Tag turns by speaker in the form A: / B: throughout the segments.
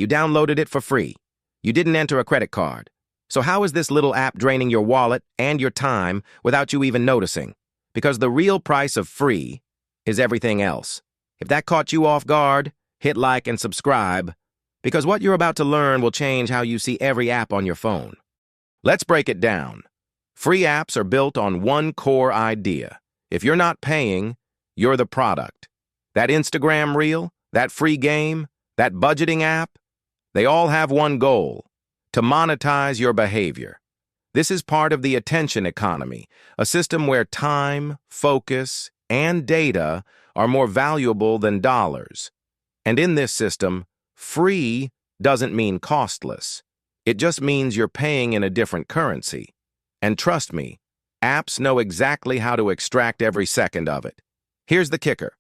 A: You downloaded it for free. You didn't enter a credit card. So how is this little app draining your wallet and your time without you even noticing? Because the real price of free is everything else. If that caught you off guard, hit like and subscribe, because what you're about to learn will change how you see every app on your phone. Let's break it down. Free apps are built on one core idea. If you're not paying, you're the product. That Instagram reel, that free game, that budgeting app, they all have one goal: to monetize your behavior. This is part of the attention economy, a system where time, focus, and data are more valuable than dollars. And in this system, free doesn't mean costless. It just means you're paying in a different currency. And trust me, apps know exactly how to extract every second of it. Here's the kicker.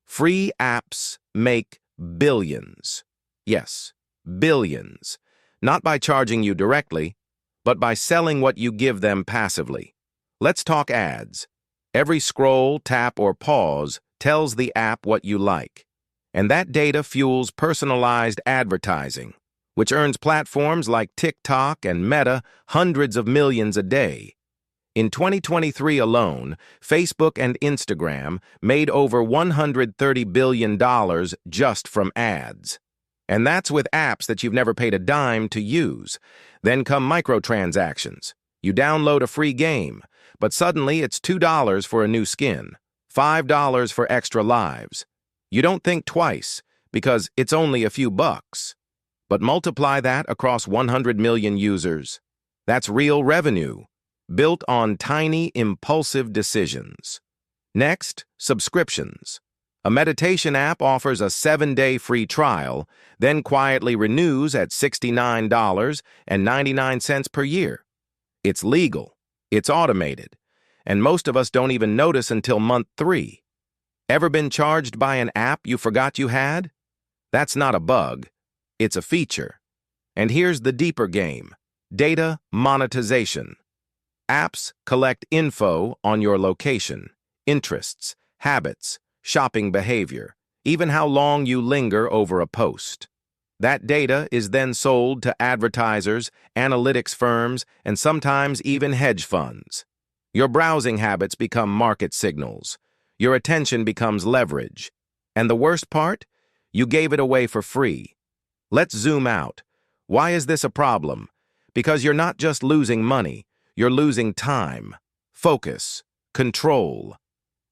A: Free apps make billions. Yes, billions. Not by charging you directly, but by selling what you give them passively. Let's talk ads. Every scroll, tap, or pause tells the app what you like. And that data fuels personalized advertising, which earns platforms like TikTok and Meta hundreds of millions a day. In 2023 alone, Facebook and Instagram made over $130 billion just from ads. And that's with apps that you've never paid a dime to use. Then come microtransactions. You download a free game, but suddenly it's $2 for a new skin, $5 for extra lives. You don't think twice, because it's only a few bucks. But multiply that across 100 million users. That's real revenue, built on tiny, impulsive decisions. Next, subscriptions. A meditation app offers a 7-day free trial, then quietly renews at $69.99 per year. It's legal, it's automated, and most of us don't even notice until month 3. Ever been charged by an app you forgot you had? That's not a bug, it's a feature. And here's the deeper game: data monetization. Apps collect info on your location, interests, habits, shopping behavior, even how long you linger over a post. That data is then sold to advertisers, analytics firms, and sometimes even hedge funds. Your browsing habits become market signals. Your attention becomes leverage. And the worst part? You gave it away for free. Let's zoom out. Why is this a problem? Because you're not just losing money, you're losing time, focus, control.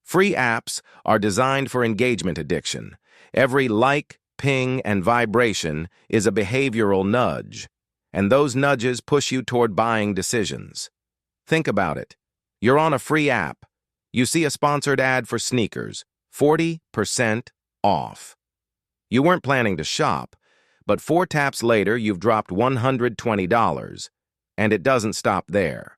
A: Free apps are designed for engagement addiction. Every like, ping, and vibration is a behavioral nudge, and those nudges push you toward buying decisions. Think about it. You're on a free app. You see a sponsored ad for sneakers, 40% off. You weren't planning to shop, but 4 taps later you've dropped $120, and it doesn't stop there.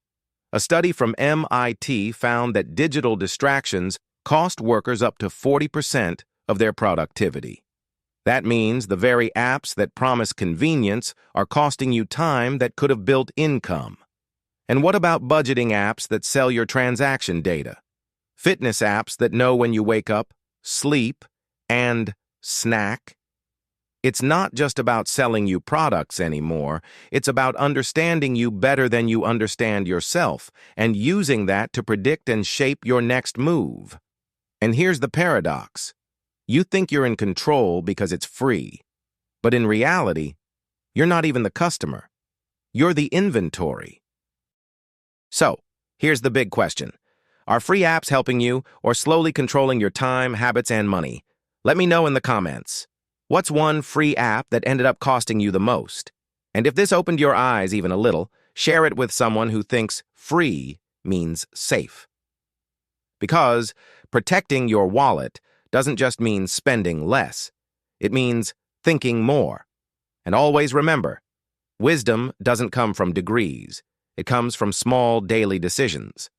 A: A study from MIT found that digital distractions cost workers up to 40% of their productivity. That means the very apps that promise convenience are costing you time that could have built income. And what about budgeting apps that sell your transaction data? Fitness apps that know when you wake up, sleep, and snack? It's not just about selling you products anymore. It's about understanding you better than you understand yourself and using that to predict and shape your next move. And here's the paradox. You think you're in control because it's free. But in reality, you're not even the customer. You're the inventory. So, here's the big question. Are free apps helping you or slowly controlling your time, habits, and money? Let me know in the comments. What's one free app that ended up costing you the most? And if this opened your eyes even a little, share it with someone who thinks free means safe. Because protecting your wallet doesn't just mean spending less. It means thinking more. And always remember, wisdom doesn't come from degrees. It comes from small daily decisions.